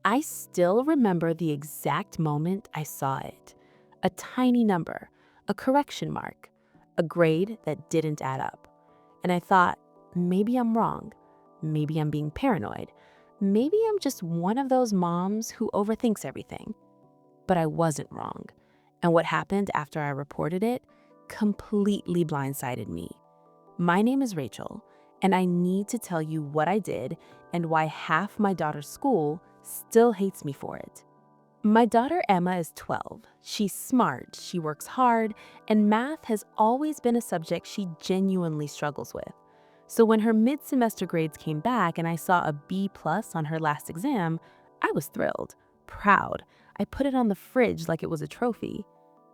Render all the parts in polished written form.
I still remember the exact moment I saw it. A tiny number, a correction mark, a grade that didn't add up. And I thought, maybe I'm wrong. Maybe I'm being paranoid. Maybe I'm just one of those moms who overthinks everything. But I wasn't wrong. And what happened after I reported it completely blindsided me. My name is Rachel, and I need to tell you what I did and why half my daughter's school still hates me for it. My daughter Emma is 12. She's smart, she works hard, and math has always been a subject she genuinely struggles with. So when her mid-semester grades came back and I saw a B plus on her last exam, I was thrilled, proud. I put it on the fridge like it was a trophy.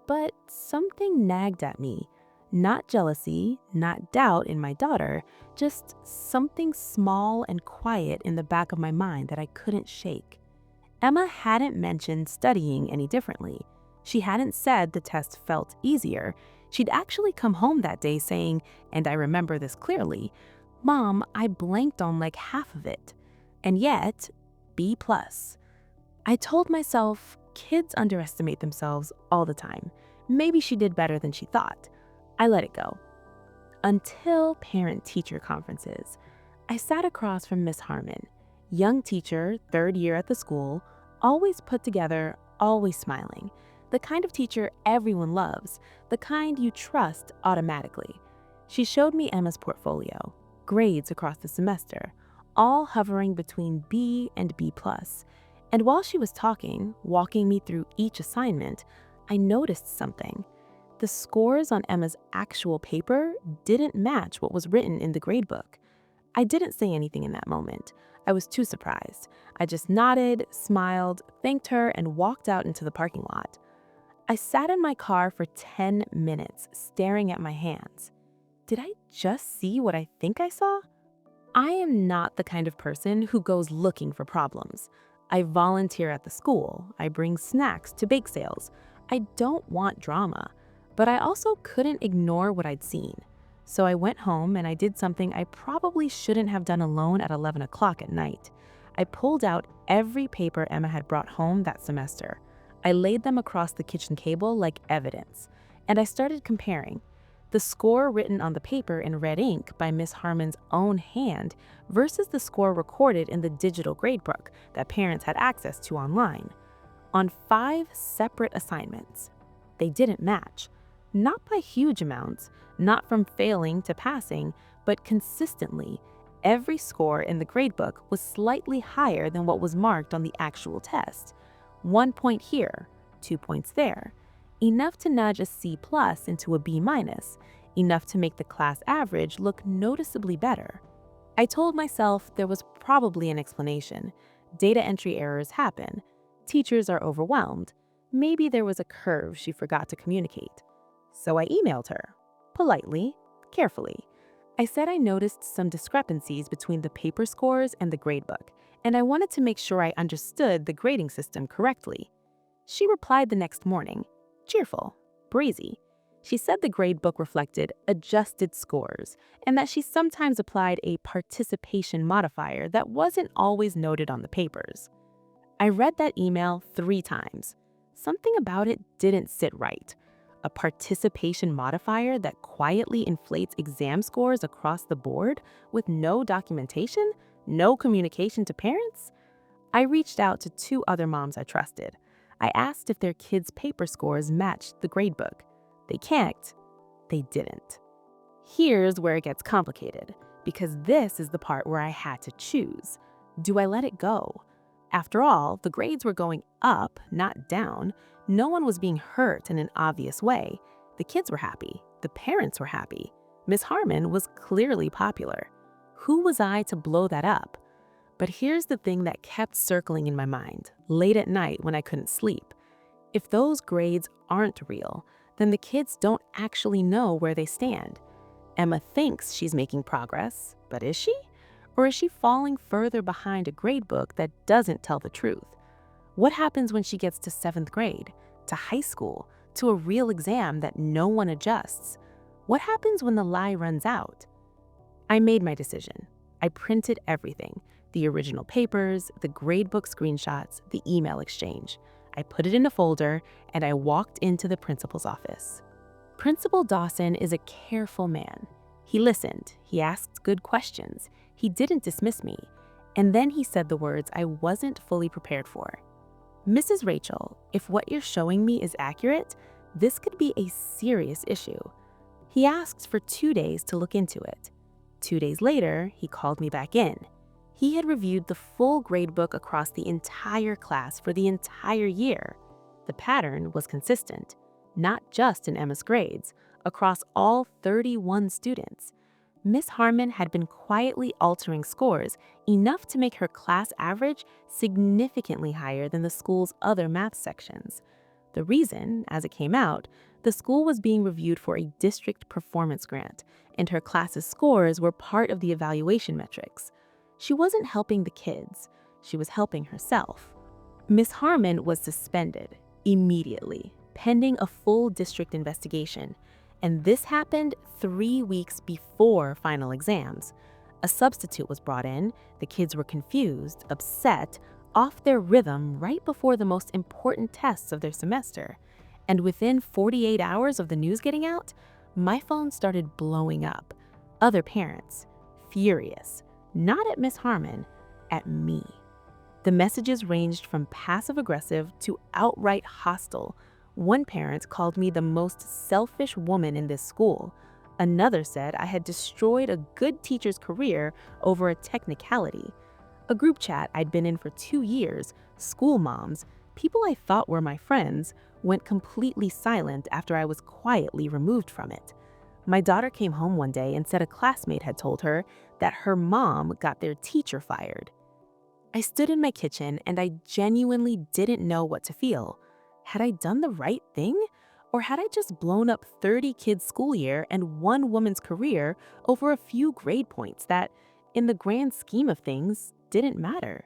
But something nagged at me. Not jealousy, not doubt in my daughter, just something small and quiet in the back of my mind that I couldn't shake. Emma hadn't mentioned studying any differently. She hadn't said the test felt easier. She'd actually come home that day saying, and I remember this clearly, "Mom, I blanked on like half of it." And yet, B plus. I told myself, kids underestimate themselves all the time. Maybe she did better than she thought. I let it go. Until parent-teacher conferences. I sat across from Miss Harmon, young teacher, third year at the school, always put together, always smiling. The kind of teacher everyone loves, the kind you trust automatically. She showed me Emma's portfolio, grades across the semester, all hovering between B and B plus. And while she was talking, walking me through each assignment, I noticed something. The scores on Emma's actual paper didn't match what was written in the gradebook. I didn't say anything in that moment. I was too surprised. I just nodded, smiled, thanked her, and walked out into the parking lot. I sat in my car for 10 minutes, staring at my hands. Did I just see what I think I saw? I am not the kind of person who goes looking for problems. I volunteer at the school. I bring snacks to bake sales. I don't want drama. But I also couldn't ignore what I'd seen. So I went home and I did something I probably shouldn't have done alone at 11 o'clock at night. I pulled out every paper Emma had brought home that semester. I laid them across the kitchen table like evidence. And I started comparing. The score written on the paper in red ink by Miss Harmon's own hand versus the score recorded in the digital gradebook that parents had access to online. On 5 separate assignments, they didn't match. Not by huge amounts, not from failing to passing, but consistently, every score in the gradebook was slightly higher than what was marked on the actual test. 1 point here, 2 points there. Enough to nudge a C plus into a B minus, enough to make the class average look noticeably better. I told myself there was probably an explanation. Data entry errors happen. Teachers are overwhelmed. Maybe there was a curve she forgot to communicate. So I emailed her, politely, carefully. I said I noticed some discrepancies between the paper scores and the gradebook, and I wanted to make sure I understood the grading system correctly. She replied the next morning, cheerful, breezy. She said the gradebook reflected adjusted scores and that she sometimes applied a participation modifier that wasn't always noted on the papers. I read that email 3 times. Something about it didn't sit right. A participation modifier that quietly inflates exam scores across the board with no documentation, no communication to parents? I reached out to 2 other moms I trusted. I asked if their kids' paper scores matched the gradebook. They checked. They didn't. Here's where it gets complicated, because this is the part where I had to choose. Do I let it go? After all, the grades were going up, not down. No one was being hurt in an obvious way. The kids were happy. The parents were happy. Miss Harmon was clearly popular. Who was I to blow that up? But here's the thing that kept circling in my mind, late at night when I couldn't sleep. If those grades aren't real, then the kids don't actually know where they stand. Emma thinks she's making progress, but is she? Or is she falling further behind a gradebook that doesn't tell the truth? What happens when she gets to 7th grade, to high school, to a real exam that no one adjusts? What happens when the lie runs out? I made my decision. I printed everything, the original papers, the gradebook screenshots, the email exchange. I put it in a folder and I walked into the principal's office. Principal Dawson is a careful man. He listened, he asked good questions, he didn't dismiss me, and then he said the words I wasn't fully prepared for. Mrs. Rachel, if what you're showing me is accurate, this could be a serious issue. He asked for 2 days to look into it. 2 days later, he called me back in. He had reviewed the full gradebook across the entire class for the entire year. The pattern was consistent, not just in Emma's grades, across all 31 students. Miss Harmon had been quietly altering scores enough to make her class average significantly higher than the school's other math sections. The reason, as it came out, the school was being reviewed for a district performance grant, and her class's scores were part of the evaluation metrics. She wasn't helping the kids, she was helping herself. Miss Harmon was suspended immediately, pending a full district investigation, and this happened 3 weeks before final exams. A substitute was brought in, the kids were confused, upset, off their rhythm right before the most important tests of their semester. And within 48 hours of the news getting out, my phone started blowing up. Other parents, furious, not at Miss Harmon, at me. The messages ranged from passive-aggressive to outright hostile. One parent called me the most selfish woman in this school. Another said I had destroyed a good teacher's career over a technicality. A group chat I'd been in for 2 years, school moms, people I thought were my friends, went completely silent after I was quietly removed from it. My daughter came home one day and said a classmate had told her that her mom got their teacher fired. I stood in my kitchen and I genuinely didn't know what to feel. Had I done the right thing? Or had I just blown up 30 kids' school year and one woman's career over a few grade points that, in the grand scheme of things, didn't matter?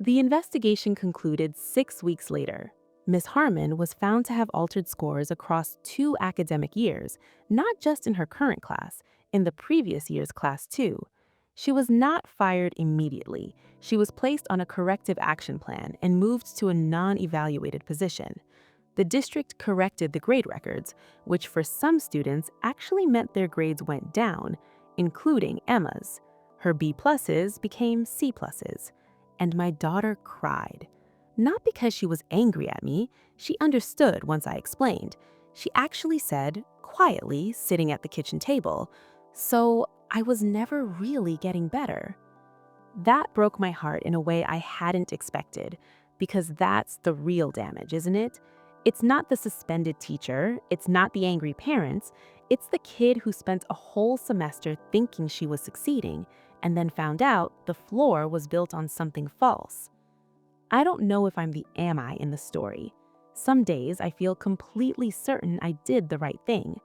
The investigation concluded 6 weeks later. Miss Harmon was found to have altered scores across 2 academic years, not just in her current class, in the previous year's class too. She was not fired immediately. She was placed on a corrective action plan and moved to a non-evaluated position. The district corrected the grade records, which for some students actually meant their grades went down, including Emma's. Her B+ became C+, and my daughter cried. Not because she was angry at me, she understood once I explained. She actually said, quietly, sitting at the kitchen table, "So I was never really getting better." That broke my heart in a way I hadn't expected, because that's the real damage, isn't it? It's not the suspended teacher, it's not the angry parents, it's the kid who spent a whole semester thinking she was succeeding and then found out the floor was built on something false. I don't know if I'm the am I in the story. Some days I feel completely certain I did the right thing.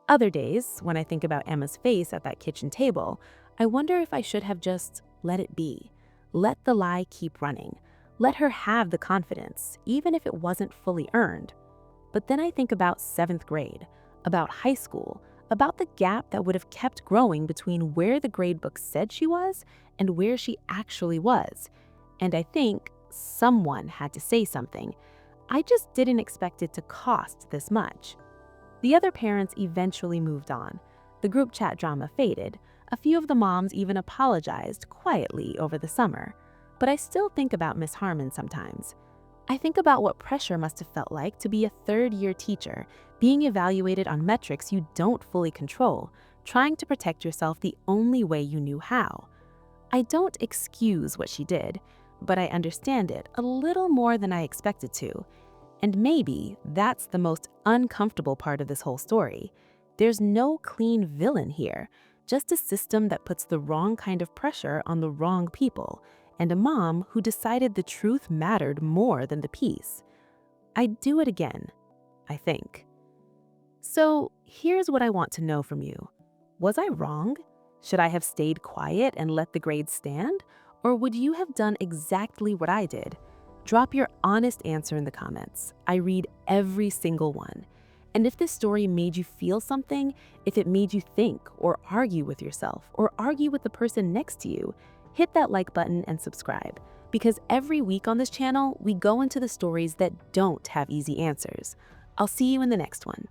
Other days, when I think about Emma's face at that kitchen table, I wonder if I should have just let it be. Let the lie keep running. Let her have the confidence, even if it wasn't fully earned. But then I think about 7th grade, about high school, about the gap that would have kept growing between where the gradebook said she was and where she actually was. And I think someone had to say something. I just didn't expect it to cost this much. The other parents eventually moved on. The group chat drama faded. A few of the moms even apologized quietly over the summer. But I still think about Miss Harmon sometimes. I think about what pressure must have felt like to be a third-year teacher, being evaluated on metrics you don't fully control, trying to protect yourself the only way you knew how. I don't excuse what she did, but I understand it a little more than I expected to. And maybe that's the most uncomfortable part of this whole story. There's no clean villain here, just a system that puts the wrong kind of pressure on the wrong people, and a mom who decided the truth mattered more than the peace. I'd do it again, I think. So here's what I want to know from you. Was I wrong? Should I have stayed quiet and let the grades stand? Or would you have done exactly what I did? Drop your honest answer in the comments. I read every single one. And if this story made you feel something, if it made you think or argue with yourself or argue with the person next to you, hit that like button and subscribe, because every week on this channel, we go into the stories that don't have easy answers. I'll see you in the next one.